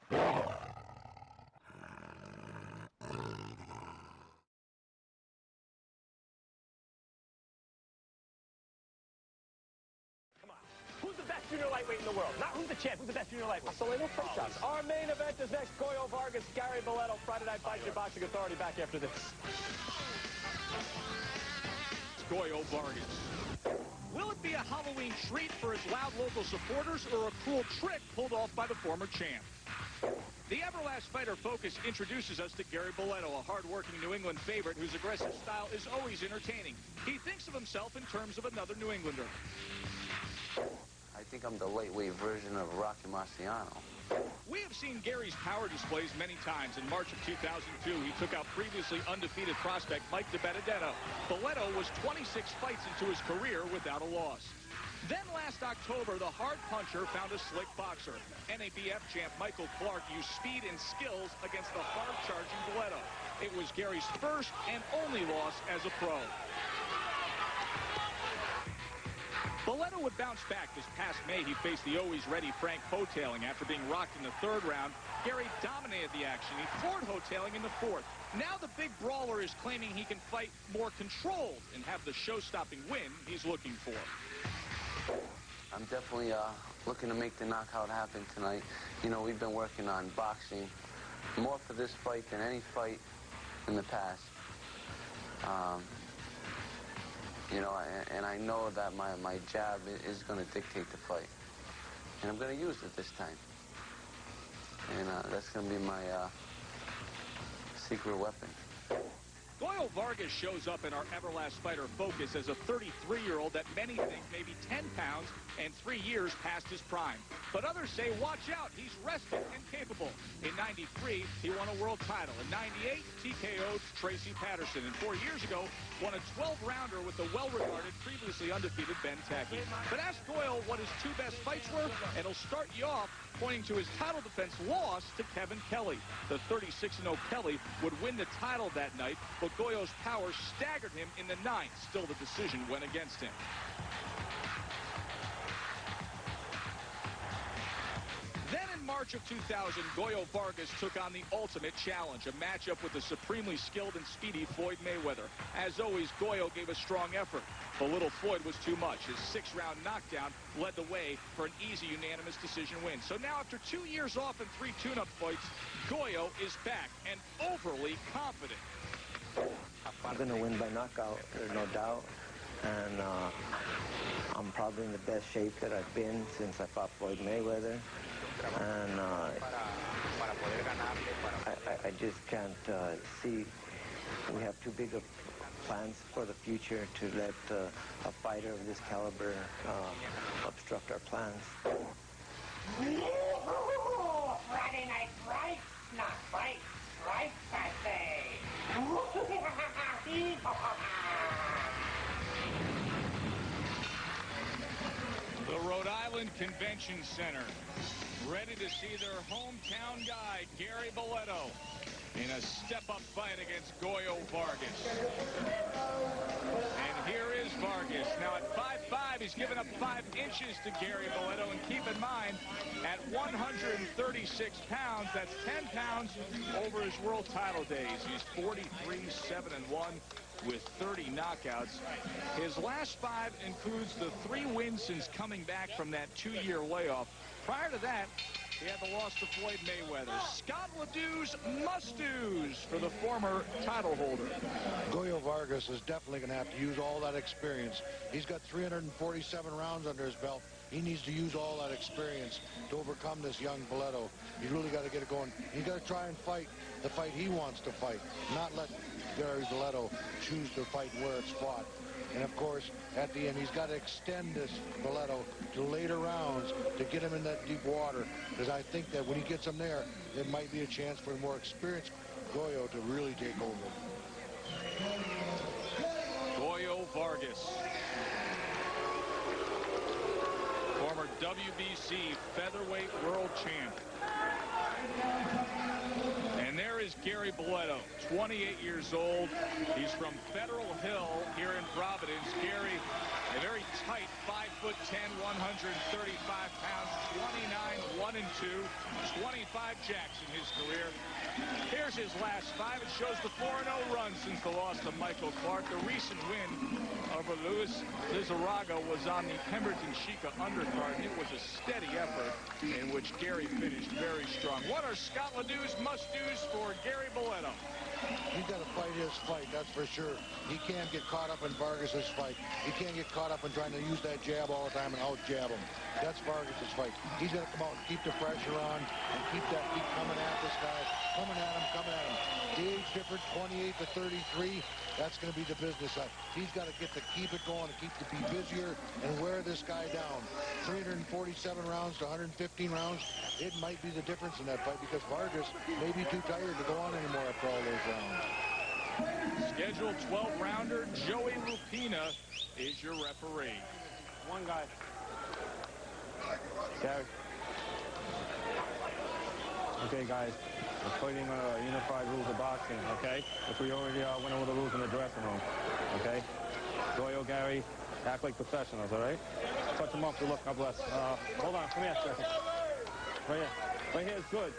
Who's the best junior lightweight in the world? Not who's the champ, who's the best junior lightweight? So little shots. Our main event is next. Goyo Vargas, Gary Balletto, Friday Night Fights, your Boxing Authority, back after this. Goyo Vargas. Will it be a Halloween treat for his loud local supporters or a cruel trick pulled off by the former champ? The Everlast Fighter Focus introduces us to Gary Balletto, a hard-working New England favorite whose aggressive style is always entertaining. He thinks of himself in terms of another New Englander. I think I'm the lightweight version of Rocky Marciano. We have seen Gary's power displays many times. In March of 2002, he took out previously undefeated prospect Mike DiBenedetto. Balletto was 26 fights into his career without a loss. Then last October, the hard puncher found a slick boxer. NABF champ Michael Clark used speed and skills against the hard-charging Balletto. It was Gary's first and only loss as a pro. Balletto would bounce back. This past May, he faced the always ready Frank Hotailing. After being rocked in the third round, Gary dominated the action. He floored Hotailing in the fourth. Now the big brawler is claiming he can fight more controlled and have the show-stopping win he's looking for. I'm definitely looking to make the knockout happen tonight. You know, we've been working on boxing more for this fight than any fight in the past. You know, and I know that my jab is going to dictate the fight. And I'm going to use it this time. And that's going to be my secret weapon. Goyo Vargas shows up in our Everlast Fighter Focus as a 33-year-old that many think may be 10 pounds and 3 years past his prime. But others say, watch out, he's rested and capable. In '93, he won a world title. In '98, TKO'd Tracy Patterson. And 4 years ago, won a 12-rounder with the well-regarded, previously undefeated Ben Tacky. But ask Goyo what his two best fights were, and he'll start you off pointing to his title defense loss to Kevin Kelly. The 36-0 Kelly would win the title that night, but Goyo's power staggered him in the ninth. Still, the decision went against him. Then in March of 2000, Goyo Vargas took on the ultimate challenge, a matchup with the supremely skilled and speedy Floyd Mayweather. As always, Goyo gave a strong effort, but little Floyd was too much. His 6-round knockdown led the way for an easy unanimous decision win. So now after 2 years off and 3 tune-up fights, Goyo is back and overly confident. I'm going to win by knockout, there's no doubt. And I'm probably in the best shape that I've been since I fought Floyd Mayweather. And I just can't see we have too big of plans for the future to let a fighter of this caliber obstruct our plans. Friday night fights, not fights, fights, I say. The Rhode Island Convention Center, ready to see their hometown guy, Gary Balletto, in a step-up fight against Goyo Vargas. And here is Vargas. Now at 5'5", he's given up 5 inches to Gary Balletto. And keep in mind, at 136 pounds, that's 10 pounds over his world title days. He's 43-7-1 with 30 knockouts. His last 5 includes the 3 wins since coming back from that 2-year layoff. Prior to that, he had the loss to Floyd Mayweather. Scott Ledoux's must-dos for the former title holder. Goyo Vargas is definitely going to have to use all that experience. He's got 347 rounds under his belt. He needs to use all that experience to overcome this young Balletto. He's really got to get it going. He's got to try and fight the fight he wants to fight, not let Gary Balletto choose to fight where it's fought. And of course, at the end, he's got to extend this Balletto to later rounds to get him in that deep water. Because I think that when he gets him there, there might be a chance for a more experienced Goyo to really take over. Goyo Vargas, former WBC featherweight world champ. And there is Gary Balletto, 28 years old. He's from Federal Hill here in Providence. Gary, a very tight 5'10", 135 pounds, 29, 1-2, 25 jacks in his career. Here's his last 5. It shows the 4-0 run since the loss to Michael Clark. The recent win over Luis Lizarraga was on the Pemberton Chica undercard, and it was a steady effort in which Gary finished very strong. What are Scott Ledoux's must-dos for Gary Balletto? He's got to fight his fight, that's for sure. He can't get caught up in Vargas's fight. He can't get caught up in trying to use that jab all the time and out-jab him. That's Vargas's fight. He's got to come out and keep the pressure on and keep coming at this guy, coming at him, coming at him. The age difference, 28 to 33, that's going to be the business side. He's got to keep it going and be busier and wear this guy down. 347 rounds to 115 rounds, it might be the difference in that fight because Vargas may be too tired to go on anymore after all those rounds. Scheduled 12-rounder Joey Lupina is your referee. One guy. Gary. Okay, guys. We're fighting unified rules of boxing, okay? Which we already went over the rules in the dressing room, okay? Goyo, Gary, act like professionals, all right? Touch them up. Good luck. God bless. Hold on. Come here a second. Right here. Right here is good.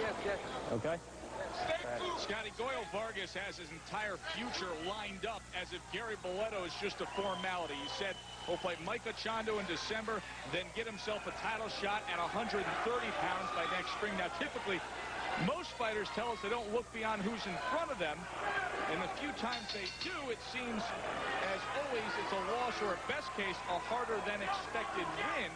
Yes. Okay? Scotty, Goyo Vargas has his entire future lined up as if Gary Balletto is just a formality. He said he'll fight Micah Chondo in December, then get himself a title shot at 130 pounds by next spring. Now, typically, most fighters tell us they don't look beyond who's in front of them. And the few times they do, it seems, as always, it's a loss or, at best case, a harder-than-expected win.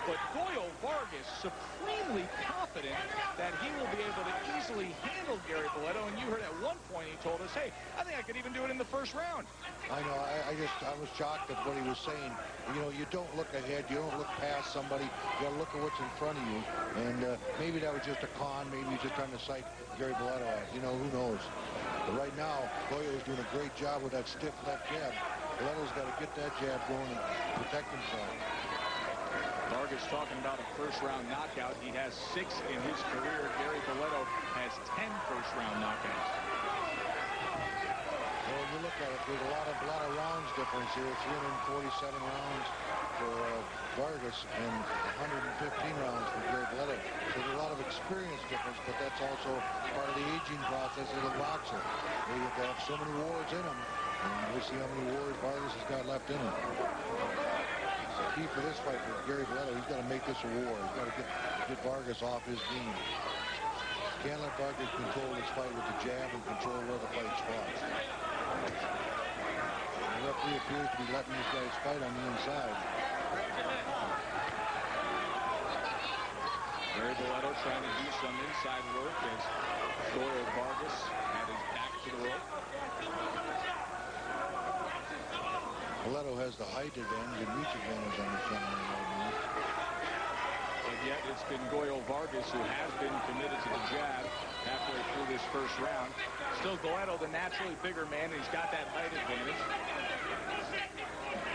But Goyo Vargas supremely confident that he will be able to easily handle Gary Balletto. And you heard at one point he told us, hey, I think I could even do it in the first round. I know. I was shocked at what he was saying. You know, you don't look ahead. You don't look past somebody. You got to look at what's in front of you. And maybe that was just a con. Maybe he's just trying to psych Gary Balletto out. You know, who knows? But right now, Goyo is doing a great job with that stiff left jab. Balletto's got to get that jab going and protect himself. Vargas talking about a first-round knockout. He has 6 in his career. Gary Balletto has 10 first-round knockouts. Well, when you look at it, there's a lot of rounds difference here. 347 rounds for Vargas and 115 rounds for Gary Balletto. So there's a lot of experience difference, but that's also part of the aging process of the boxer. You have to have so many wars in him, and we'll see how many wars Vargas has got left in him. The key for this fight for Gary Balletto, he's got to make this a war. He's got to get Vargas off his game. Can't let Vargas control this fight with the jab and control where the fight's fought. The referee appears to be letting these guys fight on the inside. Gary Balletto trying to do some inside work as Goyo Vargas had his back to the rope. Balletto has the height advantage and reach advantage on this gentleman right now. But yet it's been Goyo Vargas who has been committed to the jab halfway through this first round. Still Balletto, the naturally bigger man, and he's got that height advantage.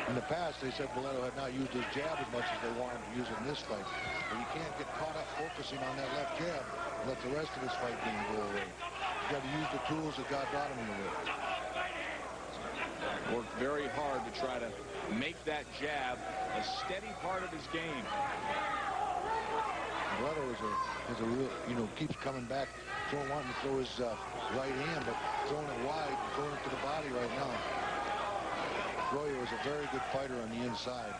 In the past, they said Balletto had not used his jab as much as they wanted to use it in this fight. But you can't get caught up focusing on that left jab and let the rest of his fight game go away. You got to use the tools that God brought him here with. Worked very hard to try to make that jab a steady part of his game. Balletto is a real, keeps coming back, wanting to throw his right hand, but throwing it wide, throwing it to the body right now. Goyo is a very good fighter on the inside,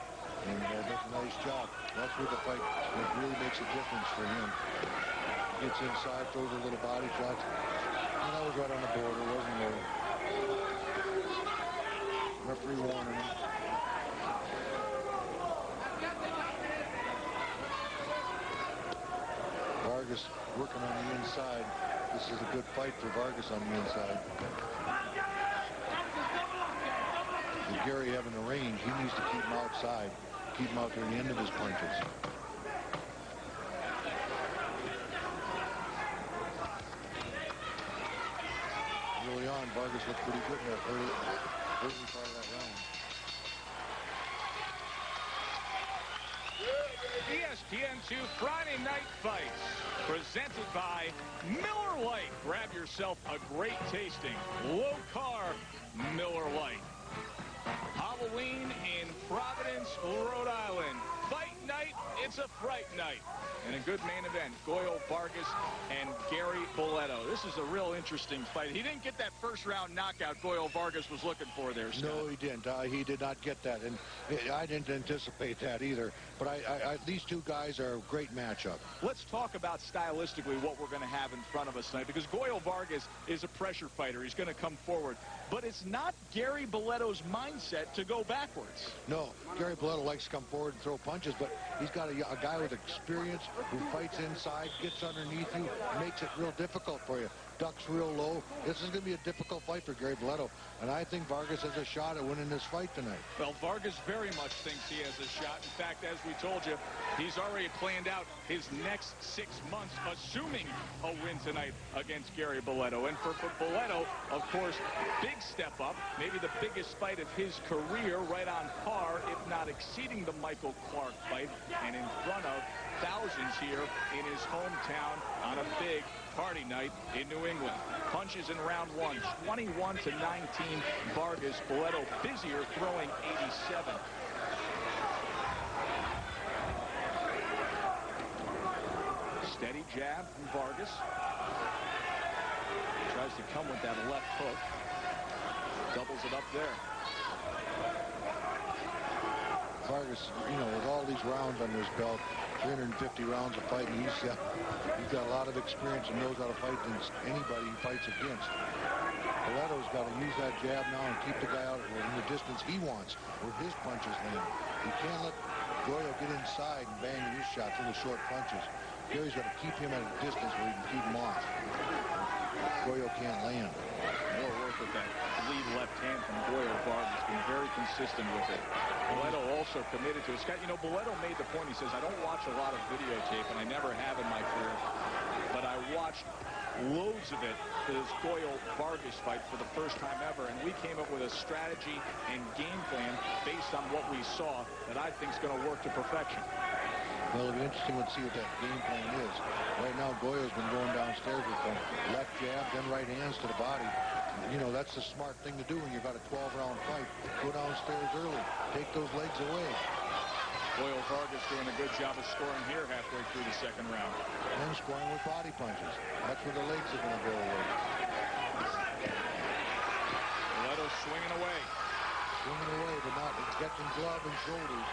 and does a nice job. That's where the fight really makes a difference for him. Gets inside, throws a little body shots, and that was right on the border, wasn't low. Referee warning him. Vargas working on the inside. This is a good fight for Vargas on the inside. With Gary having the range, he needs to keep him outside. Keep him out there at the end of his punches. Early on, Vargas looked pretty good in that early part of that round. He has ESPN2 Friday Night Fights, presented by Miller Lite. Grab yourself a great tasting, low-carb Miller Lite. Halloween in Providence, Rhode Island. Fight night, it's a fright night. And a good main event, Goyo Vargas and Gary Balletto. This is a real interesting fight. He didn't get that first-round knockout Goyo Vargas was looking for there, Scott. No, he didn't. He did not get that, and I didn't anticipate that either. But these two guys are a great matchup. Let's talk about stylistically what we're going to have in front of us tonight, because Goyo Vargas is a pressure fighter. He's going to come forward. But it's not Gary Balletto's mindset to go backwards. No, Gary Balletto likes to come forward and throw punches, but he's got a guy with experience who fights inside, gets underneath you, makes it real difficult for you. Ducks real low. This is going to be a difficult fight for Gary Balletto, and I think Vargas has a shot at winning this fight tonight. Well, Vargas very much thinks he has a shot. In fact, as we told you, he's already planned out his next 6 months, assuming a win tonight against Gary Balletto. And for Balletto, of course, big step up, maybe the biggest fight of his career, right on par, if not exceeding the Michael Clark fight, and in front of thousands here in his hometown on a big party night in New England. Punches in round one, 21-19. Vargas. Balletto busier, throwing 87. Steady jab from Vargas. Tries to come with that left hook. Doubles it up there. Vargas, you know, with all these rounds under his belt, 350 rounds of fighting, he's got a lot of experience and knows how to fight against anybody he fights against. Balletto's got to use that jab now and keep the guy out in the distance he wants, where his punches land. He can't let Goyo get inside and bang his shots with the short punches. Gary's got to keep him at a distance where he can keep him off. Goyo can't land. More work with that lead left hand from Goyo Vargas. Been very consistent with it. Balletto also committed to it. Scott, you know, Balletto made the point. He says, I don't watch a lot of videotape, and I never have in my career, but I watched loads of it for this Goyo Vargas fight for the first time ever, and we came up with a strategy and game plan based on what we saw that I think is going to work to perfection. Well, it'll be interesting to see what that game plan is. Right now, Goyo's been going downstairs with the left jab, then right hands to the body. You know, that's the smart thing to do when you've got a 12-round fight. Go downstairs early. Take those legs away. Goyo Vargas doing a good job of scoring here halfway through the second round. And scoring with body punches. That's where the legs are going to go away. Balletto swinging away. Swinging away, but not catching glove and shoulders.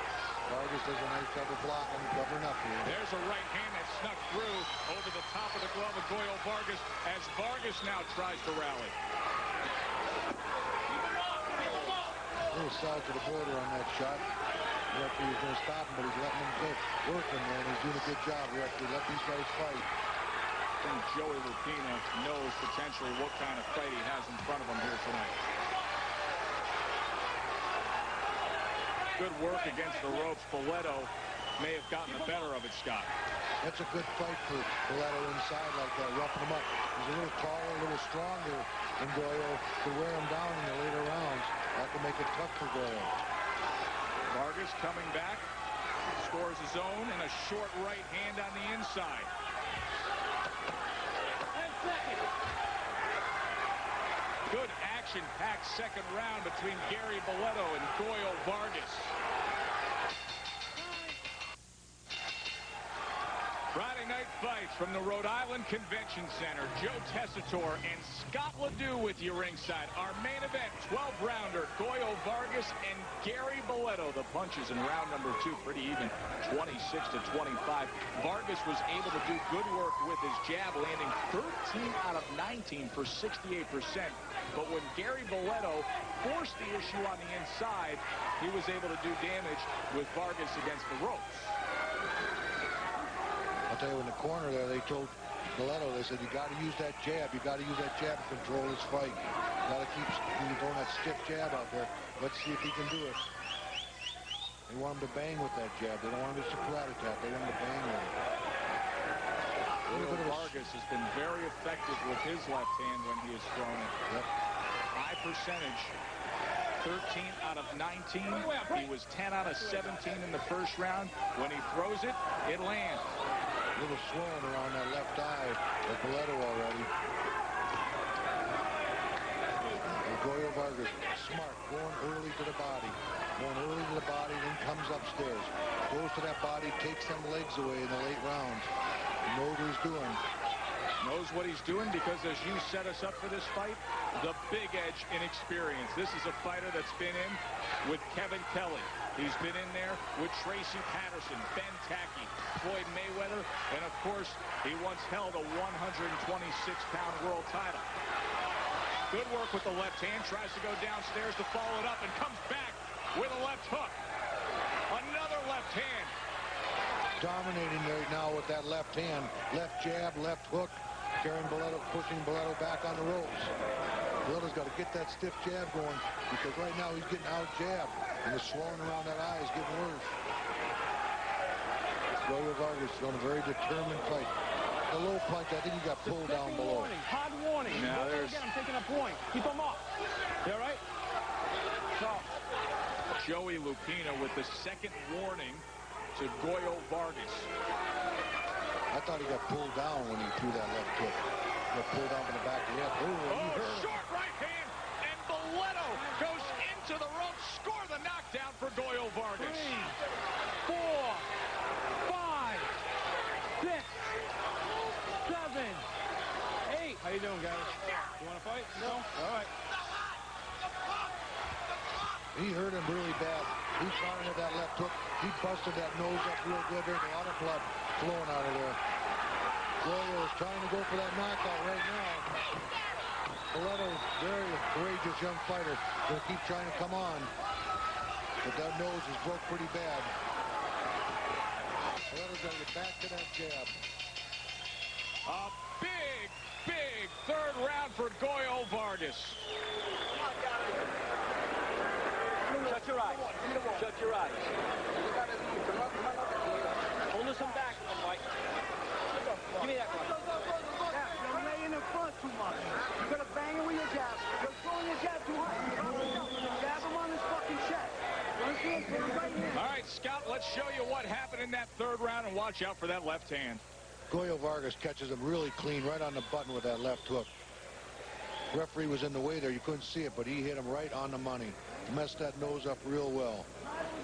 Vargas does a nice job of blocking, covering up here. There's a right hand that snuck through over the top of the glove of Goyo Vargas as Vargas now tries to rally. A little south to the border on that shot. The referee was going to stop him, but he's letting him go working there, and he's doing a good job. The referee let these guys fight. I think Joey Lupino knows potentially what kind of fight he has in front of him here tonight. Good work against the ropes. Balletto may have gotten the better of it, Scott. That's a good fight for Balletto inside like that, roughing him up. He's a little taller, a little stronger than Goyo to wear him down in the later rounds. That can make it tough for Goyo. Vargas coming back, scores his own, and a short right hand on the inside. Good action-packed second round between Gary Balletto and Goyo Vargas. Friday night fights from the Rhode Island Convention Center. Joe Tessitore and Scott Ledoux with you ringside. Our main event, 12-rounder, Goyo Vargas and Gary Balletto. The punches in round number 2 pretty even, 26-25. Vargas was able to do good work with his jab, landing 13 out of 19 for 68%. But when Gary Balletto forced the issue on the inside, he was able to do damage with Vargas against the ropes. I'll tell you, in the corner there, they told Balletto, they said, you got to use that jab. You got to use that jab to control this fight. You got to keep throwing that stiff jab out there. Let's see if he can do it. They want him to bang with that jab. They don't want him to karate tap. They want him to bang with it. Goyo Vargas has been very effective with his left hand when he has thrown it. Yep. High percentage 13 out of 19. He was 10 out of 17 in the first round. When he throws it, it lands. A little swollen around that left eye of Balletto already. Gregorio Vargas, smart, going early to the body. Going early to the body, then comes upstairs. Goes to that body, takes some legs away in the late rounds. He knows what he's doing. Knows what he's doing because, as you set us up for this fight, the big edge in experience. This is a fighter that's been in with Kevin Kelly. He's been in there with Tracy Patterson, Ben Tackey, Floyd Mayweather, and of course, he once held a 126-pound world title. Good work with the left hand. Tries to go downstairs to follow it up and comes back with a left hook. Another left hand. Dominating right now with that left hand. Left jab, left hook. Carrying Balletto, pushing Balletto back on the ropes. Baletto's got to get that stiff jab going because right now he's getting out jabbed. And the swelling around that eye is getting worse. Gregorio Vargas is on a very determined fight. The low punch, I think he got pulled down below. Warning, hard warning. Now there's... Again, I'm taking a point. Keep him up. You all right? So. Joey Lupino with the second warning to Goyo Vargas. I thought he got pulled down when he threw that left hook. He got pulled down from the back of the head. Short right hand, and Balletto goes into the ropes. Score the knockdown for Goyo Vargas. 3, 4, 5, 6, 7, 8. How you doing, guys? You want to fight? No? All right. He hurt him really bad. He fired at that left hook. He busted that nose up real good. There's a lot of blood flowing out of there. Gregorio is trying to go for that knockout right now. Balletto, very courageous young fighter. He'll keep trying to come on. But that nose is broke pretty bad. Baletto's got to get back to that jab. A big, big third round for Goyo Vargas. Shut your eyes. Shut your eyes. Hold us some back, Mike. Give me that one. You're laying in front too much. You're going to bang it with your jab. You're throwing your jab too high. Jab him on his fucking chest. You understand? Put him right here. All right, Scott, let's show you what happened in that third round, and watch out for that left hand. Gregorio Vargas catches him really clean right on the button with that left hook. Referee was in the way there. You couldn't see it, but he hit him right on the money. Messed that nose up real well.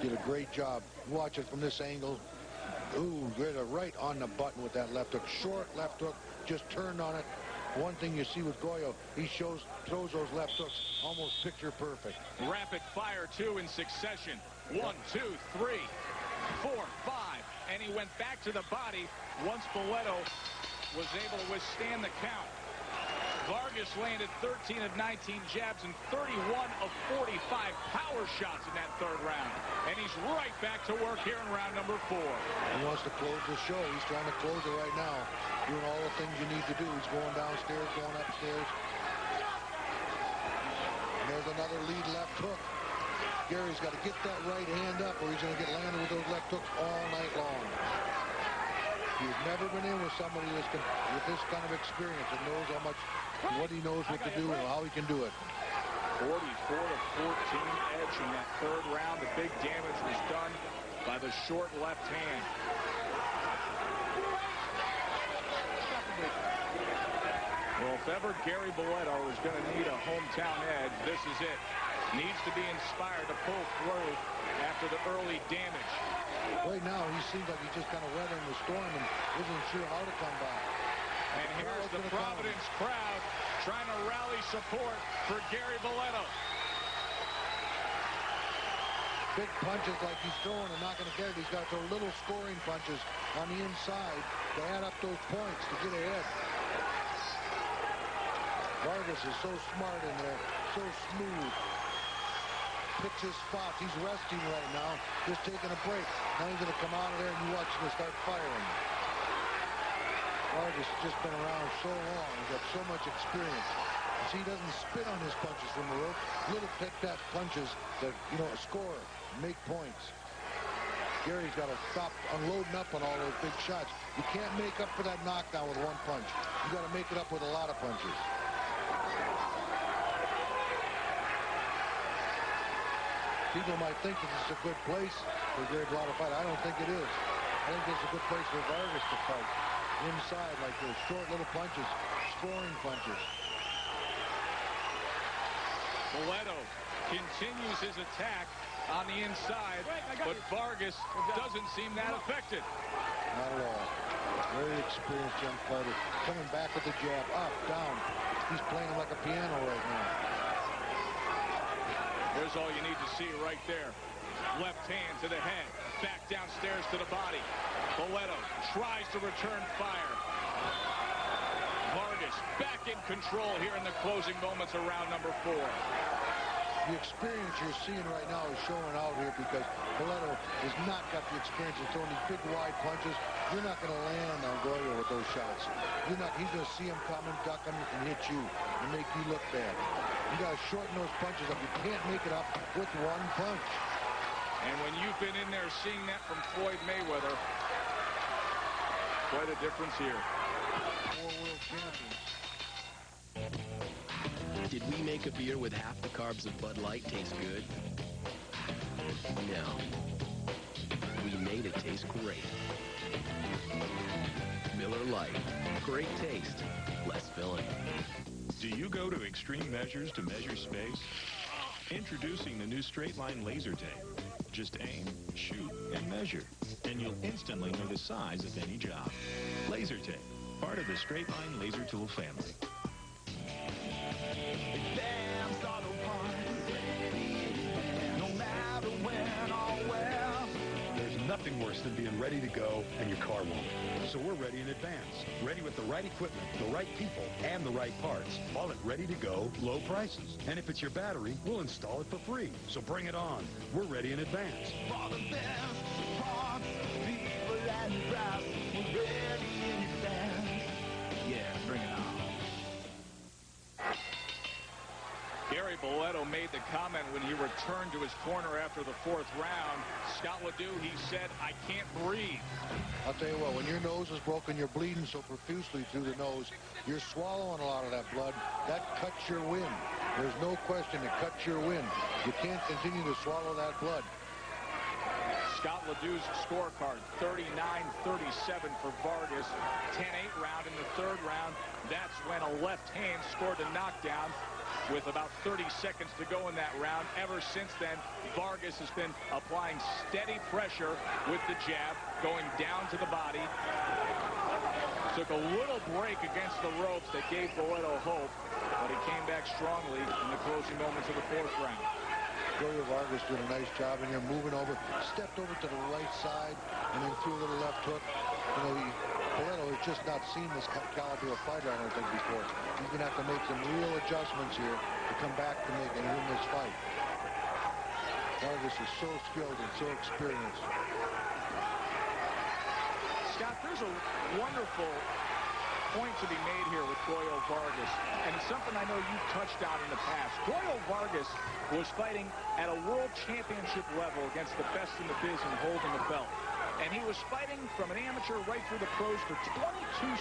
Did a great job. Watch it from this angle. Ooh, right on the button with that left hook. Short left hook, just turned on it. One thing you see with Goyo, he throws those left hooks almost picture perfect. Rapid fire, two in succession. 1, 2, 3, 4, 5. And he went back to the body once Balletto was able to withstand the count. Vargas landed 13 of 19 jabs and 31 of 45 power shots in that third round. And he's right back to work here in round number 4. He wants to close the show. He's trying to close it right now. Doing all the things you need to do. He's going downstairs, going upstairs. And there's another lead left hook. Gary's got to get that right hand up or he's going to get landed with those left hooks all night long. He's never been in with somebody with this kind of experience and knows how much, what he knows what to do and how he can do it. 44 to 14 edge in that third round. The big damage was done by the short left hand. Well, if ever Gary Balletto is going to need a hometown edge, this is it. Needs to be inspired to pull through after the early damage. Right now, he seems like he's just kind of weathering the storm and isn't sure how to come back. And here's the Providence crowd trying to rally support for Gary Balletto. Big punches like he's throwing and not going to get it. He's got those little scoring punches on the inside to add up those points to get ahead. Vargas is so smart in there, so smooth. Picks his spots. He's resting right now, just taking a break. Now he's going to come out of there and you watch him start firing. Vargas has just been around so long. He's got so much experience. See, he doesn't spit on his punches from the rope. Little pet punches that, score, make points. Gary's got to stop unloading up on all those big shots. You can't make up for that knockdown with one punch. You got to make it up with a lot of punches. People might think this is a good place for Gary Balletto to fight. I don't think it is. I think this is a good place for Vargas to fight. Inside, like those short little punches, scoring punches. Balletto continues his attack on the inside, but Vargas doesn't seem that affected. Not at all. Very experienced young fighter. Coming back with the jab, up, down. He's playing like a piano right now. There's all you need to see right there. Left hand to the head, back downstairs to the body. Balletto tries to return fire. Vargas back in control here in the closing moments of round number 4. The experience you're seeing right now is showing out here because Balletto has not got the experience of throwing these big wide punches. You're not going to land on Gregorio with those shots. He's going to see him coming, duck him, and hit you and make you look bad. You got to shorten those punches up. You can't make it up with one punch. And when you've been in there seeing that from Floyd Mayweather, quite a difference here. 4 world champions. Did we make a beer with half the carbs of Bud Light taste good? No. We made it taste great. Miller Lite. Great taste. Less filling. Do you go to extreme measures to measure space? Introducing the new straight line laser tape. Just aim, shoot, and measure, and you'll instantly know the size of any job. Laser tape, part of the straight line laser tool family. Nothing worse than being ready to go and your car won't. So we're ready in advance. Ready with the right equipment, the right people, and the right parts. All at ready to go, low prices. And if it's your battery, we'll install it for free. So bring it on. We're ready in advance. For the best parts, people and price, we're ready in advance. Yeah, bring it on. Gary Balletto made the comment when he returned to his corner after the 4th round. Scott Ledoux, he said, I can't breathe. I'll tell you what, when your nose is broken, you're bleeding so profusely through the nose, you're swallowing a lot of that blood. That cuts your wind. There's no question it cuts your wind. You can't continue to swallow that blood. Scott Ledoux's scorecard, 39-37 for Vargas. 10-8 round in the 3rd round. That's when a left hand scored a knockdown with about 30 seconds to go in that round. Ever since then, Vargas has been applying steady pressure with the jab, going down to the body. Took a little break against the ropes that gave Balletto hope, but he came back strongly in the closing moments of the 4th round. Gregorio Vargas doing a nice job in here, moving over, stepped over to the right side, and then threw a little left hook. You know, Balletto has just not seen this caliber of fighter, I don't think, before. He's going to have to make some real adjustments here to come back to make and win this fight. Vargas is so skilled and so experienced. Scott, there's a wonderful point to be made here with Gregorio Vargas, and it's something I know you've touched on in the past. Gregorio Vargas was fighting at a world championship level against the best in the biz and holding the belt. And he was fighting from an amateur right through the pros for 22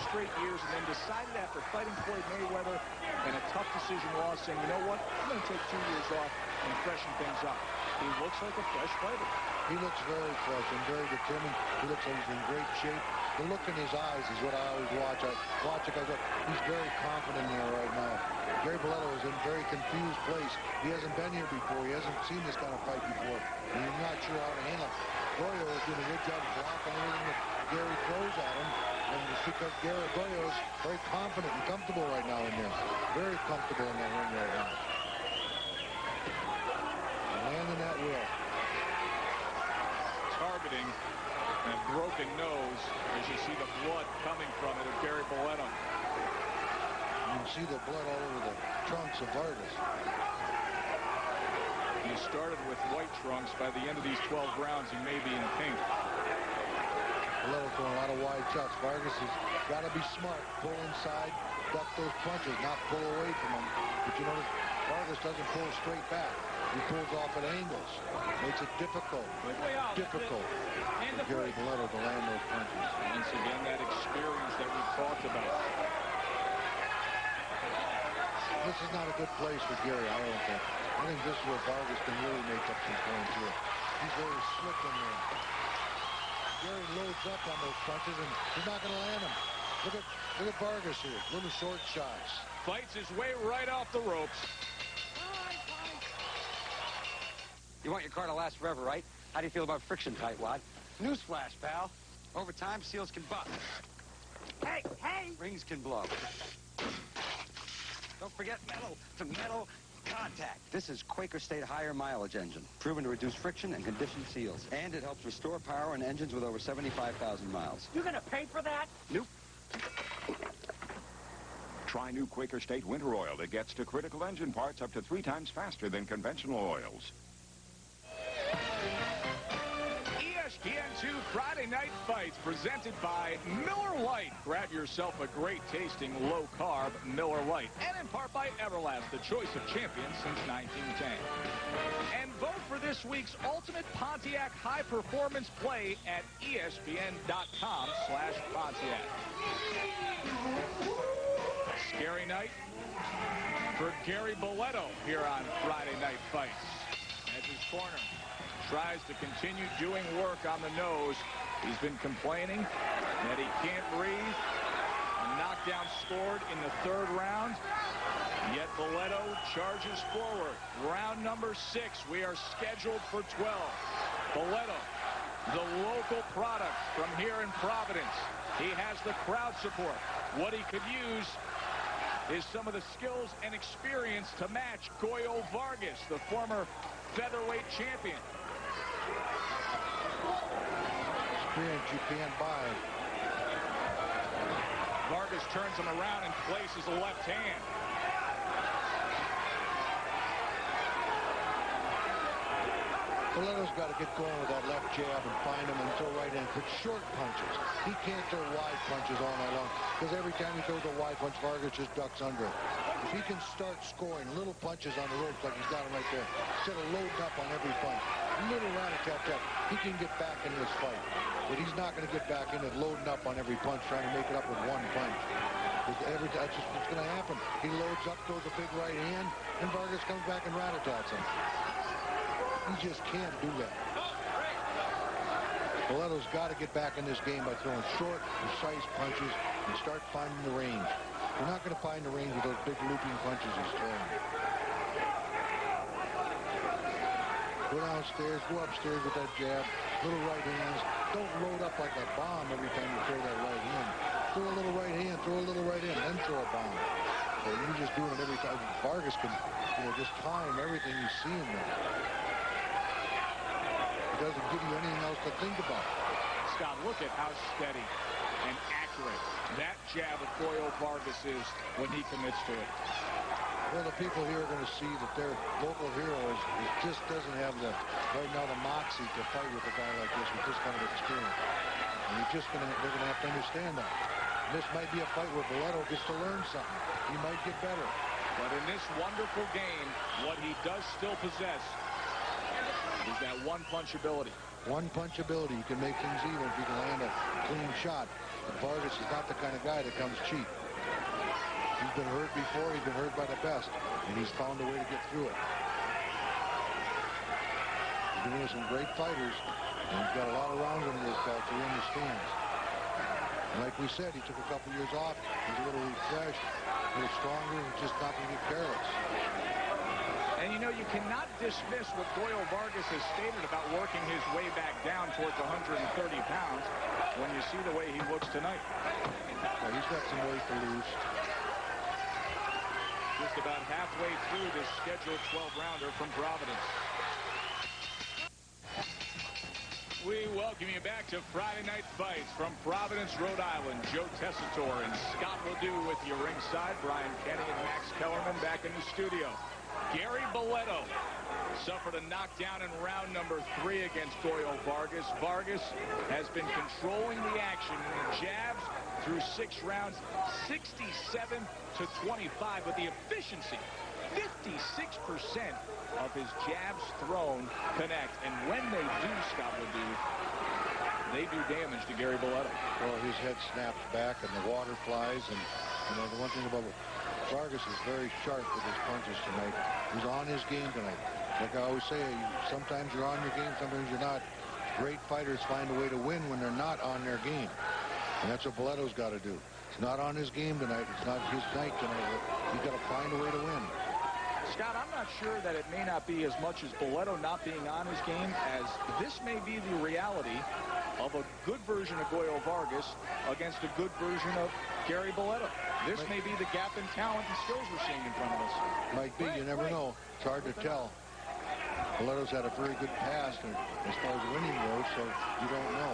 straight years, and then decided after fighting Floyd Mayweather in a tough decision loss, saying, you know what, I'm going to take 2 years off and freshen things up. He looks like a fresh fighter. He looks very fresh and very determined. He looks like he's in great shape. The look in his eyes is what I always watch. I watch it, guys. He's very confident there right now. Gary Balletto is in a very confused place. He hasn't been here before. He hasn't seen this kind of fight before. And he's not sure how to handle it. Gregorio is doing a good job blocking everything that Gary throws at him. And it's because Gregorio is very confident and comfortable right now in there. Very comfortable in that ring right now. Landing that will. Targeting and a broken nose as you see the blood coming from it of Gary Balletto. You can see the blood all over the trunks of Vargas. He started with white trunks. By the end of these 12 rounds, he may be in pink. Balletto throwing a lot of wide shots. Vargas has got to be smart. Pull inside, duck those punches, not pull away from them. But you notice Vargas doesn't pull straight back. He pulls off at angles. Makes it difficult for Gary Balletto to land those punches. Once again, that experience that we talked about. This is not a good place for Gary, I don't think. I think this is where Vargas can really make up some points here. He's very slick in there. Gary loads up on those punches, and he's not going to land them. Look at Vargas here. Little short shots. Fights his way right off the ropes. You want your car to last forever, right? How do you feel about friction, tightwad? Newsflash, pal. Over time, seals can buck. Hey, hey! Rings can blow. Don't forget metal to metal contact. This is Quaker State higher mileage engine, proven to reduce friction and condition seals. And it helps restore power in engines with over 75,000 miles. You gonna pay for that? Nope. Try new Quaker State winter oil that gets to critical engine parts up to 3 times faster than conventional oils. ESPN2 Friday Night Fights presented by Miller Lite. Grab yourself a great tasting low-carb Miller Lite. And in part by Everlast, the choice of champions since 1910. And vote for this week's Ultimate Pontiac High Performance Play at ESPN.com/Pontiac. Scary night for Gary Balletto here on Friday Night Fights. At his corner, tries to continue doing work on the nose. He's been complaining that he can't breathe. A knockdown scored in the 3rd round. Yet Balletto charges forward. Round number 6. We are scheduled for 12. Balletto, the local product from here in Providence. He has the crowd support. What he could use is some of the skills and experience to match Goyo Vargas, the former featherweight champion. Experience you can't buy. Vargas turns him around and places a left hand. Balletto's got to get going with that left jab and find him and throw right in. But short punches. He can't throw wide punches all night long, because every time he throws a wide punch, Vargas just ducks under it. If he can start scoring little punches on the ropes like he's got him right there, instead of loading up on every punch, little rat-a-tat-tat, he can get back in this fight. But he's not going to get back in it loading up on every punch, trying to make it up with one punch. That's just what's going to happen. He loads up, throws a big right hand, and Vargas comes back and rat-a-tats him. He just can't do that. Balletto's got to get back in this game by throwing short, precise punches and start finding the range. You're not going to find the range with those big looping punches he's throwing. Go downstairs, go upstairs with that jab, little right hands. Don't load up like a bomb every time you throw that right hand. Throw a little right hand, throw a little right hand, then throw a bomb. So you're just doing it every time. Vargas can, just time everything you see in there. Doesn't give you anything else to think about. Scott, look at how steady and accurate that jab of Goyo Vargas is when he commits to it. Well, the people here are going to see that their local hero just doesn't have right now the moxie to fight with a guy like this with this kind of experience. And they're going to have to understand that. And this might be a fight where Balletto gets to learn something. He might get better. But in this wonderful game, what he does still possess is that one-punch ability. One-punch ability. You can make things even if you can land a clean shot. But Vargas is not the kind of guy that comes cheap. He's been hurt before. He's been hurt by the best. And he's found a way to get through it. He's been with some great fighters. And he's got a lot of rounds under his belt to win the stands. And like we said, he took a couple years off. He's a little refreshed, a little stronger. He's just not going to get careless. And you know, you cannot dismiss what Goyo Vargas has stated about working his way back down towards 130 pounds when you see the way he looks tonight. Yeah, he's got some weight to lose. Just about halfway through this scheduled 12-rounder from Providence. We welcome you back to Friday Night Fights from Providence, Rhode Island. Joe Tessitore and Scott Ledoux with you ringside. Brian Kenny and Max Kellerman back in the studio. Gary Balletto suffered a knockdown in round number 3 against Goyo Vargas. Vargas has been controlling the action in the jabs through 6 rounds, 67-25, with the efficiency. 56% of his jabs thrown connect. And when they do, Scott Ledoux, they do damage to Gary Balletto. Well, his head snaps back and the water flies. And the one thing about Vargas is very sharp with his punches tonight. He's on his game tonight. Like I always say, sometimes you're on your game, sometimes you're not. Great fighters find a way to win when they're not on their game. And that's what Balletto's got to do. He's not on his game tonight. It's not his night tonight. He's got to find a way to win. Scott, I'm not sure that it may not be as much as Balletto not being on his game as this may be the reality of a good version of Goyo Vargas against a good version of Gary Balletto. This may be the gap in talent and skills we're seeing in front of us. Might be. You never know. It's hard to tell. Balletto's had a very good past as far as winning goes, so you don't know.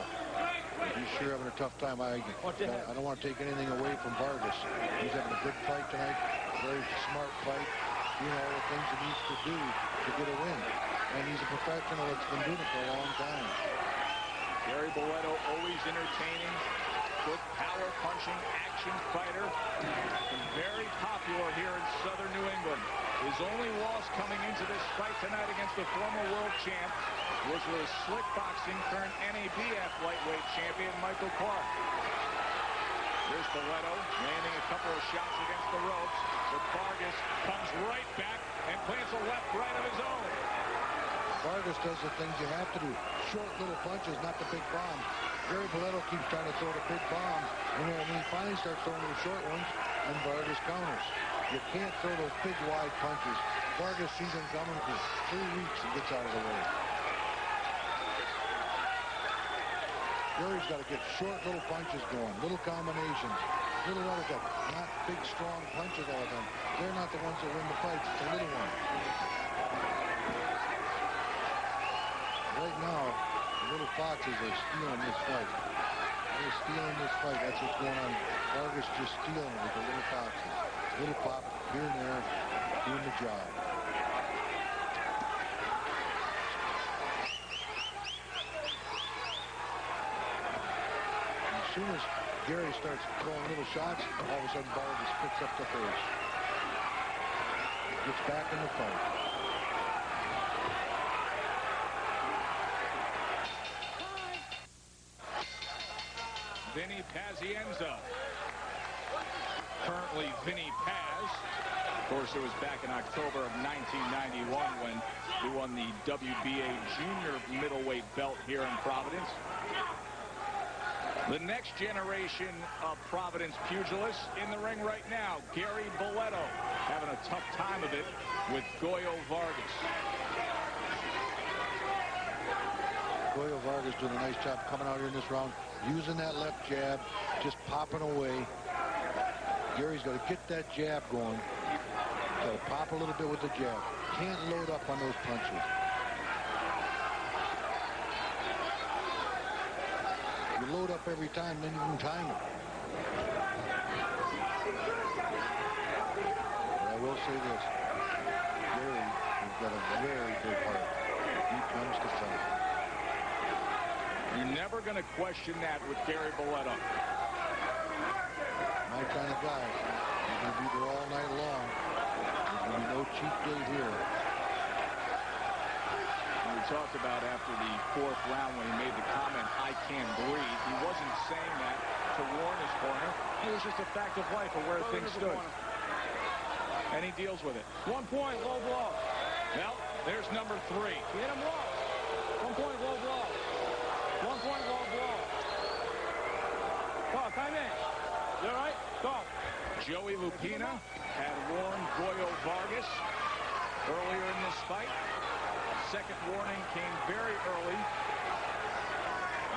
But he's sure having a tough time. I don't want to take anything away from Vargas. He's having a good fight tonight, a very smart fight. You know, the things he needs to do to get a win. And he's a professional that's been doing it for a long time. Gary Balletto, always entertaining, good power punching action fighter, and very popular here in southern New England. His only loss coming into this fight tonight against the former world champ was with slick boxing turned NABF lightweight champion Michael Clark. Here's Balletto landing a couple of shots against the ropes, but Vargas comes right back and plants a left right of his own. Vargas does the things you have to do. Short little punches, not the big bomb. Gary Balletto keeps trying to throw the big bomb, and then he finally starts throwing the short ones, and Vargas counters. You can't throw those big wide punches. Vargas sees them coming for 3 weeks and gets out of the way. Gary's got to get short little punches going, little combinations, little uppercut, not big strong punches all of them. They're not the ones that win the fights, it's the little ones. Right now, the little foxes are stealing this fight. They're stealing this fight. That's what's going on. Vargas just stealing it with the little foxes. Little pop here and there, doing the job. As soon as Gary starts throwing little shots, all of a sudden Vargas picks up the pace. Gets back in the fight. Vinny Pazienza. Currently Vinny Paz. Of course, it was back in October of 1991 when he won the WBA junior middleweight belt here in Providence. The next generation of Providence pugilists in the ring right now. Gary Balletto having a tough time of it with Goyo Vargas. Goyo Vargas doing a nice job coming out here in this round, using that left jab, just popping away. Gary's got to get that jab going. Got to pop a little bit with the jab. Can't load up on those punches. You load up every time, then you can time it. But I will say this. Gary has got a very big heart. He comes to fight. You're never going to question that with Gary Balletto. My kind of guy. He's going to be there all night long. There's going to be no cheap day here. We talked about after the fourth round when he made the comment, "I can't breathe." He wasn't saying that to warn his corner. It was just a fact of life of where things stood. And he deals with it. 1 point, low blow. Well, there's number 3. Hit him low. 1 point, low blow. 1 point, low blow. Go, time in. You all right? Go. Joey Lupina had warned Goyo Vargas earlier in this fight. Second warning came very early.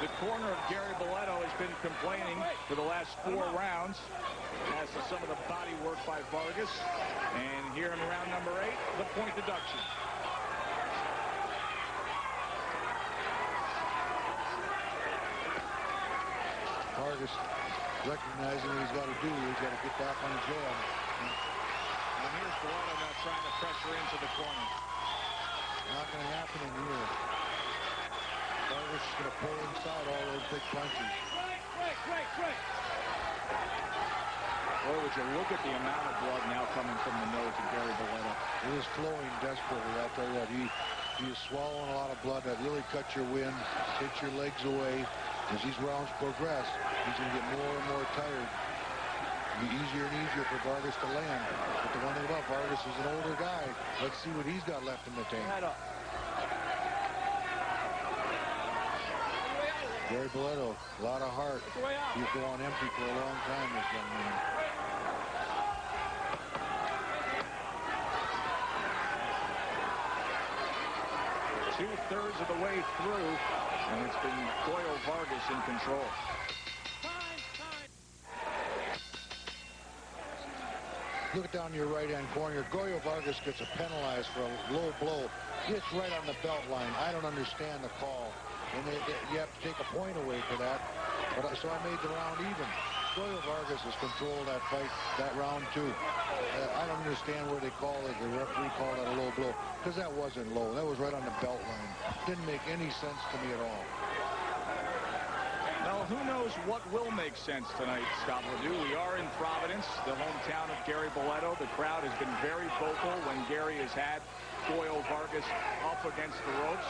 The corner of Gary Balletto has been complaining for the last 4 rounds as to some of the body work by Vargas. And here in round number 8, the point deduction. Vargas recognizing what he's got to do. He's got to get back on the jab. And here's Balletto now trying to pressure into the corner. Not going to happen in here. Vargas is going to pull inside all those big punches. Break. Boy, would you look at the amount of blood now coming from the nose of Gary Balletto. It is flowing desperately. I'll tell you what. He is swallowing a lot of blood. That really cuts your wind, takes your legs away. As these rounds progress, he's going to get more and more tired. It'll be easier and easier easier for Vargas to land. But the one thing about Vargas is an older guy. Let's see what he's got left in the tank. Gary Balletto, a lot of heart. He's going on empty for a long time, this young man. Two-thirds of the way through, and it's been Goyo Vargas in control. Look down your right-hand corner. Goyo Vargas gets a penalized for a low blow. Hits right on the belt line. I don't understand the call. And you have to take a point away for that. But so I made the round even. Goyo Vargas has controlled that fight, that round too. I don't understand where they call it. The referee called it a low blow. Because that wasn't low. That was right on the belt line. Didn't make any sense to me at all. Well, who knows what will make sense tonight, Scott Ledoux. We are in Providence, the hometown of Gary Balletto. The crowd has been very vocal when Gary has had Goyo Vargas up against the ropes.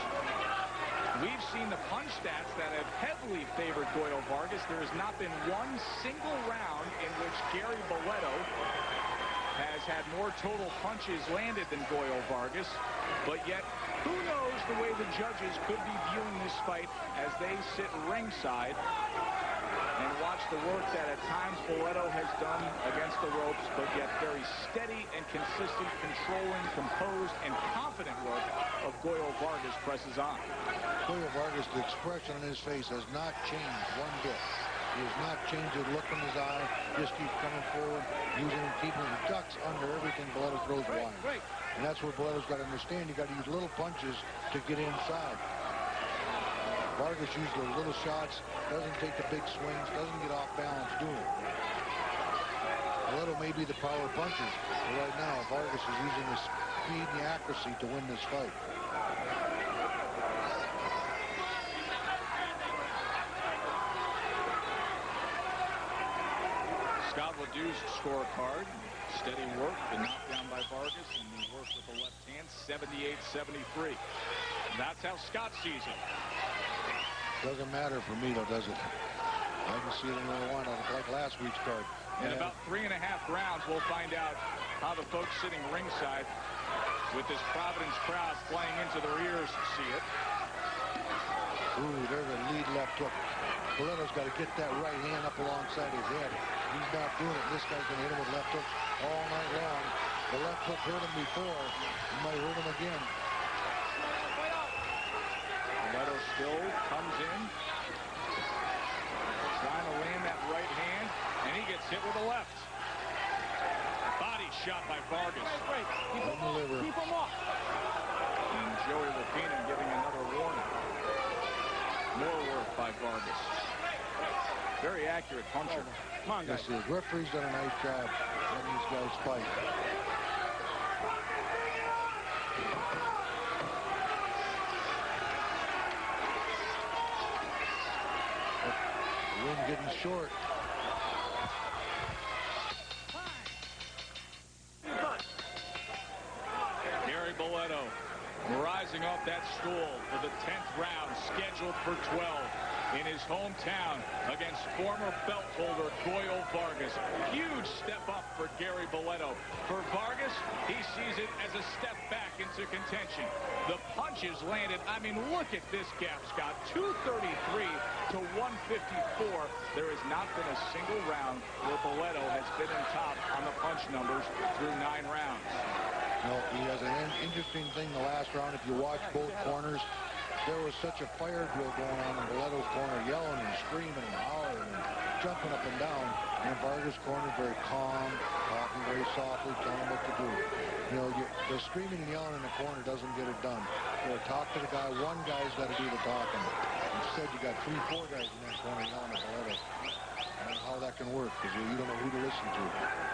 We've seen the punch stats that have heavily favored Goyo Vargas. There has not been one single round in which Gary Balletto has had more total punches landed than Goyo Vargas. But yet, who knows the way the judges could be viewing this fight as they sit ringside and watch the work that at times Balletto has done against the ropes, but yet very steady and consistent, controlling, composed, and confident work of Goyo Vargas presses on. Goyo Vargas, the expression on his face has not changed one bit. He has not changed the look in his eye. Just keeps coming forward, using and keeping his ducks under everything Balletto throws wide. And that's where Balletto's got to understand. You got to use little punches to get inside. Vargas uses those little shots, doesn't take the big swings, doesn't get off balance doing it. Balletto may be the power puncher, but right now Vargas is using the speed and the accuracy to win this fight. Scott Ledoux's scorecard. Steady work, the knockdown by Vargas, and the work with the left hand, 78-73. That's how Scott sees it. Doesn't matter for me, though, does it? I can see it in the one, like last week's card. In about 3.5 rounds, we'll find out how the folks sitting ringside with this Providence crowd playing into their ears see it. Ooh, there's a lead left hook. Balletto's got to get that right hand up alongside his head. He's not doing it. This guy's going to hit him with left hooks all night long. The left hook hurt him before. He might hurt him again. Balletto still comes in, trying to land that right hand, and he gets hit with a left. Body shot by Vargas. Keep him off. And Joey Rapina giving another warning. More work by Vargas. Very accurate puncher. Come on, guys. The referee's done a nice job letting these guys fight. The wind getting short. Gary Balletto rising off that stool for the 10th round, scheduled for 12 in his hometown against former belt holder Goyo Vargas. Huge step up for Gary Balletto. For Vargas, he sees it as a step back into contention. The punches landed. I mean, look at this gap, Scott. 233 to 154. There has not been a single round where Balletto has been in top on the punch numbers through 9 rounds. No, he has an interesting thing the last round. If you watch both corners, there was such a fire drill going on in Balletto's corner, yelling and screaming and howling and jumping up and down. And Vargas' corner very calm, talking very softly, telling him what to do. You know, the screaming and yelling in the corner doesn't get it done. You talk to the guy. One guy's got to do the talking. Instead, you got 3, 4 guys in that corner yelling at Balletto. I don't know how that can work, because you don't know who to listen to.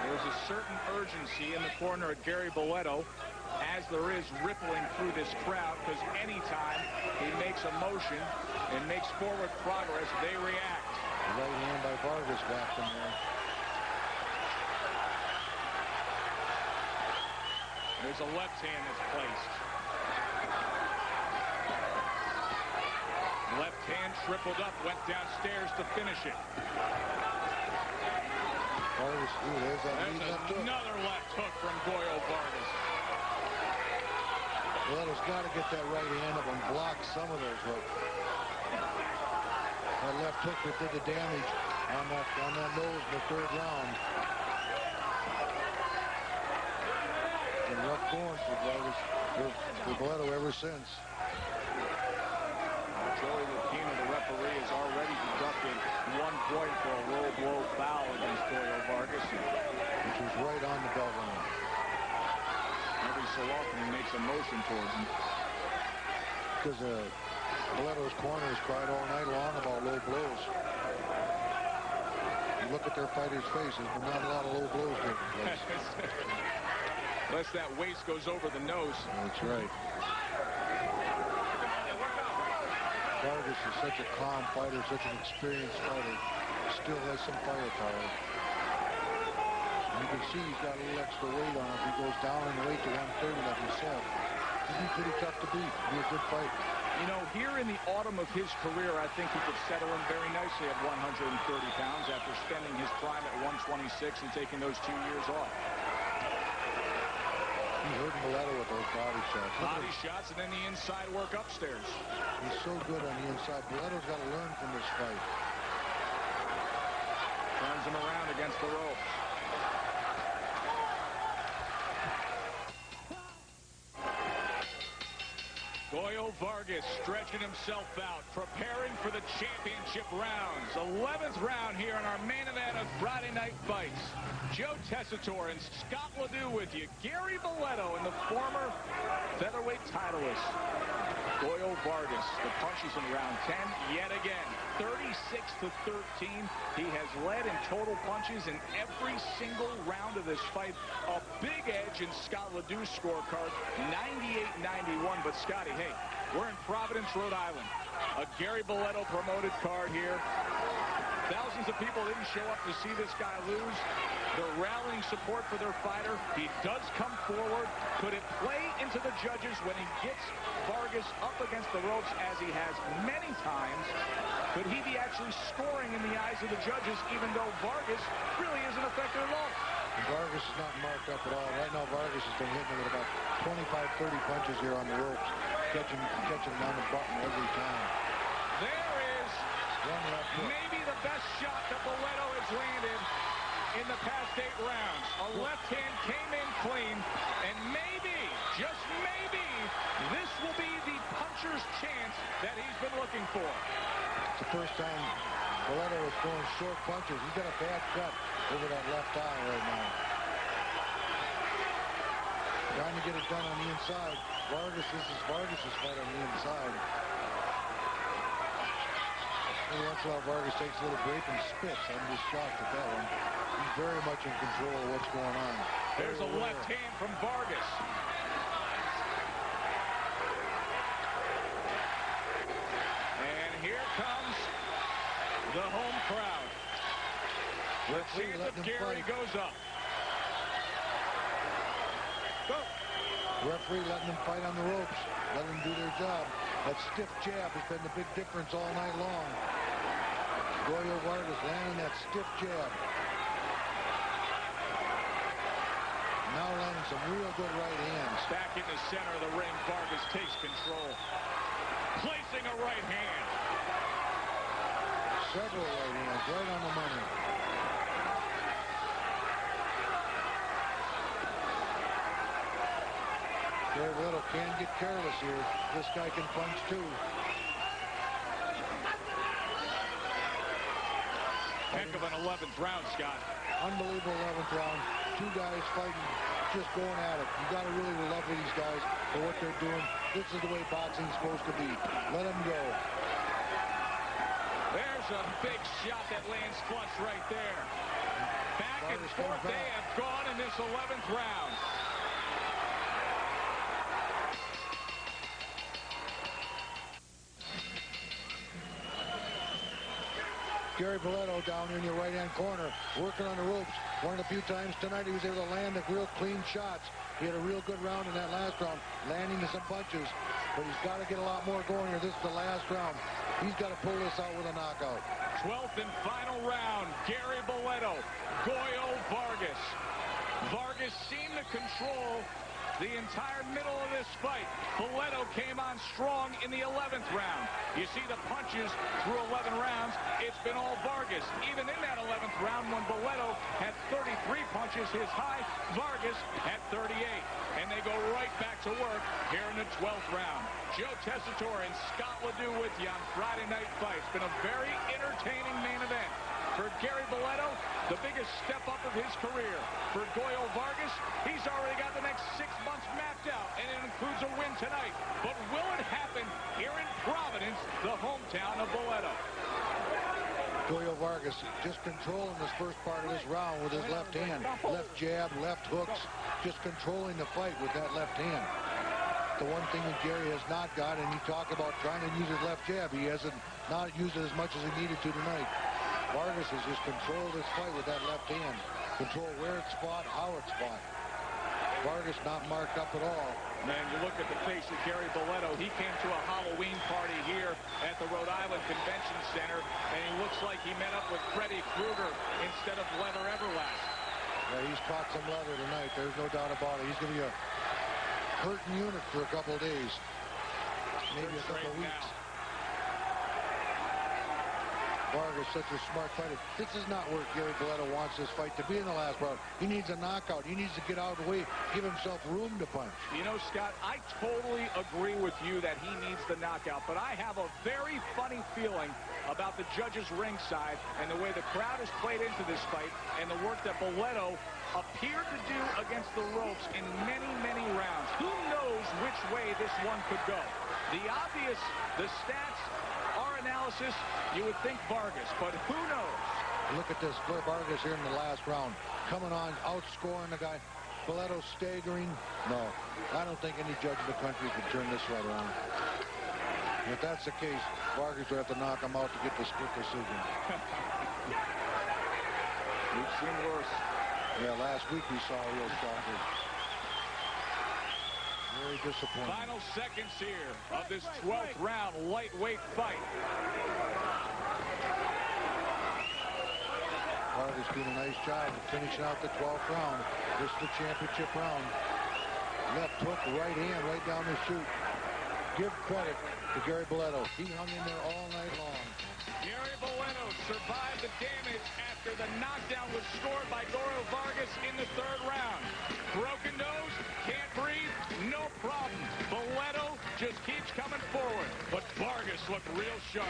There's a certain urgency in the corner at Gary Balletto, as there is rippling through this crowd, because anytime he makes a motion and makes forward progress, they react. The right hand by Vargas whacked him there. There's a left hand that's placed. Left hand tripled up, went downstairs to finish it. Vargas, There's another left hook from Goyo Vargas. Balletto's got to get that right hand up and block some of those hooks. That left hook that did the damage on that nose in the third round. Been rough going for Vargas, for Balletto ever since. Joey Lucchino, the referee, has already deducted 1 point for a low blow foul against Goyo Vargas, which was right on the belt line. Every so often he makes a motion towards him. Because Balletto's corners cried all night long about low blows. You look at their fighters' faces, but not a lot of low blows taking place. Unless that waist goes over the nose. That's right. Vargas is such a calm fighter, such an experienced fighter. Still has some firepower. And you can see he's got a little extra weight on him. If he goes down in weight to 130, like you said, he'd be pretty tough to beat. He'd be a good fighter. You know, here in the autumn of his career, I think he could settle in very nicely at 130 pounds after spending his prime at 126 and taking those 2 years off. He's hurting Balletto with those body shots. Body shots and then the inside work upstairs. He's so good on the inside. Balletto's got to learn from this fight. Turns him around against the ropes. Goyo Vargas stretching himself out, preparing for the championship rounds. 11th round here in our main event of Friday Night Fights. Joe Tessitore and Scott Ledoux with you. Gary Balletto and the former featherweight titleist. Goyo Vargas, the punches in round 10 yet again. 36-13. He has led in total punches in every single round of this fight. A big edge in Scott Ledoux's scorecard, 98-91. But Scotty, hey, we're in Providence, Rhode Island. A Gary Balletto promoted card here. Thousands of people didn't show up to see this guy lose. They're rallying support for their fighter. He does come forward. Could it play into the judges when he gets Vargas up against the ropes, as he has many times? Could he be actually scoring in the eyes of the judges, even though Vargas really isn't affected at all? Vargas is not marked up at all. Right now, Vargas has been hitting with about 25-30 punches here on the ropes, catching down the button every time. There is maybe the best shot that Balletto has landed in the past 8 rounds. A left hand came in clean, and maybe, just maybe, this will be the puncher's chance that he's been looking for. It's the first time Balletto is throwing short punches. He's got a bad cut over that left eye right now. Trying to get it done on the inside. Vargas, this is Vargas' fight on the inside. Every once in a while, Vargas takes a little break and spits. I'm just shocked at that one. He's very much in control of what's going on. There's a left hand from Vargas. And here comes the home crowd. The chance of Gary goes up. Go. Referee letting them fight on the ropes. Let them do their job. That stiff jab has been the big difference all night long. Goyo Vargas landing that stiff jab. Now landing some real good right hands. Back in the center of the ring, Vargas takes control. Placing a right hand. Several right hands, right on the money. Gary Balletto can get careless here. This guy can punch too. Heck of an 11th round, Scott. Unbelievable 11th round. 2 guys fighting, just going at it. You got to really love these guys for what they're doing. This is the way boxing's supposed to be. Let them go. There's a big shot that lands flush right there. Back and forth they have gone in this 11th round. Gary Balletto down in your right-hand corner, working on the ropes. One of the few times tonight he was able to land the real clean shots. He had a real good round in that last round, landing to some punches. But he's got to get a lot more going here. This is the last round. He's got to pull this out with a knockout. 12th and final round. Gary Balletto, Goyo Vargas. Vargas seemed to control the entire middle of this fight. Balletto came on strong in the 11th round. You see the punches through 11 rounds. It's been all Vargas. Even in that 11th round when Balletto had 33 punches, his high, Vargas had 38. And they go right back to work here in the 12th round. Joe Tessitore and Scott Ledoux with you on Friday Night Fights. Been a very entertaining main event. For Gary Balletto, the biggest step up of his career. For Goyo Vargas, he's already got the next 6 months mapped out, and it includes a win tonight. But will it happen here in Providence, the hometown of Balletto? Goyo Vargas just controlling this first part of this round with his left hand. Left jab, left hooks, just controlling the fight with that left hand. The one thing that Gary has not got, and you talk about trying to use his left jab, he hasn't not used it as much as he needed to tonight. Vargas has just controlled this fight with that left hand. Control where it's fought, how it's fought. Vargas not marked up at all. Man, you look at the face of Gary Balletto. He came to a Halloween party here at the Rhode Island Convention Center, and he looks like he met up with Freddy Krueger instead of Leather Everlast. Yeah, he's caught some leather tonight. There's no doubt about it. He's going to be a hurting unit for a couple of days, maybe a couple of weeks. Vargas, such a smart fighter. This is not where Gary Balletto wants this fight to be in the last round. He needs a knockout. He needs to get out of the way, give himself room to punch. You know, Scott, I totally agree with you that he needs the knockout, but I have a very funny feeling about the judges ringside and the way the crowd has played into this fight and the work that Balletto appeared to do against the ropes in many, many rounds. Who knows which way this one could go? The obvious, the stats, our analysis, you would think Vargas, but who knows? Look at this, Vargas here in the last round, coming on, outscoring the guy. Balletto staggering. No, I don't think any judge in the country could turn this fight around. If that's the case, Vargas would have to knock him out to get the split decision. We've seen worse. Yeah, last week we saw a real shocker. Very disappointing. Final seconds here of this 12th round lightweight fight. Vargas doing a nice job of finishing out the 12th round. This is the championship round. Left hook, right hand, right down the chute. Give credit to Gary Balletto. He hung in there all night long. Gary Balletto survived the damage after the knockdown was scored by Goyo Vargas in the 3rd round. Broken nose, can't breathe, no problem. Balletto just keeps coming forward, but Vargas looked real sharp.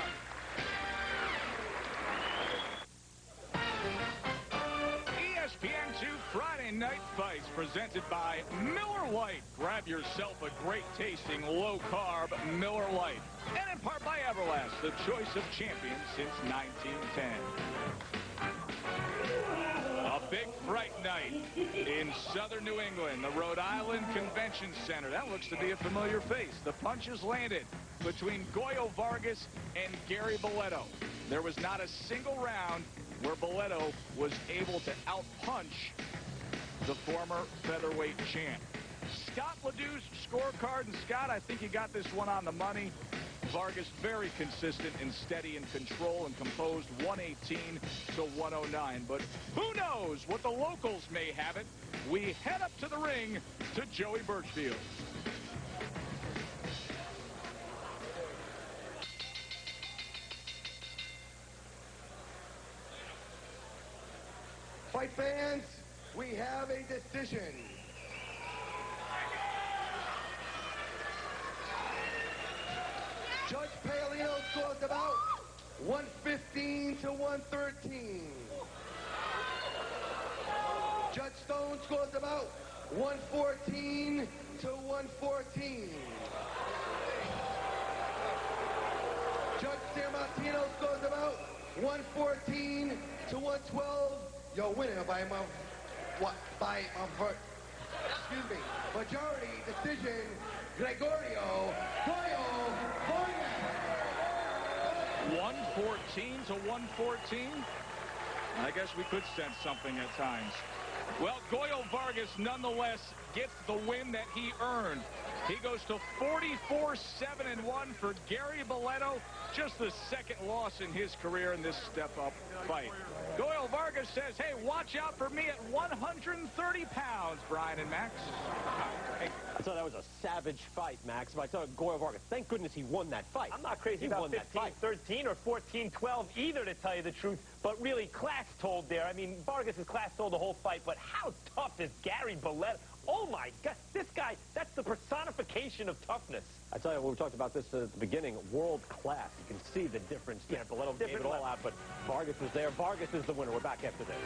ESPN2 Friday Night Fights presented by Miller Lite. Grab yourself a great tasting low-carb Miller Lite. And in part by Everlast, the choice of champions since 1910. A big fight night in southern New England, the Rhode Island Convention Center. That looks to be a familiar face. The punches landed between Goyo Vargas and Gary Balletto. There was not a single round where Balletto was able to outpunch the former featherweight champ. Scott Ledoux's scorecard, and Scott, I think you got this one on the money. Vargas very consistent and steady and control and composed, 118 to 109. But who knows what the locals may have it. We head up to the ring to Joey Birchfield. Fight fans, we have a decision. Judge Paleo scores about 115 to 113. Judge Stone scores about 114 to 114. Judge Sammartino scores about 114 to 112. Your winner by excuse me, majority decision, Gregorio, 114 to 114. I guess we could sense something at times. Well, Goyo Vargas nonetheless gets the win that he earned. He goes to 44-7-1 for Gary Balletto. Just the second loss in his career in this step-up fight. Goyo Vargas says, hey, watch out for me at 130 pounds, Brian and Max. I thought that was a savage fight, Max. But I thought Goyo Vargas, thank goodness he won that fight. I'm not crazy about 15-13 or 14-12 either, to tell you the truth. But really, class told there. I mean, Vargas' class told the whole fight. But how tough is Gary Balletto? Oh, my God. This guy, that's the personification of toughness. I tell you, we talked about this at the beginning, world class. You can see the difference there. Balletto gave it all out, but Vargas is there. Vargas is the winner. We're back after this.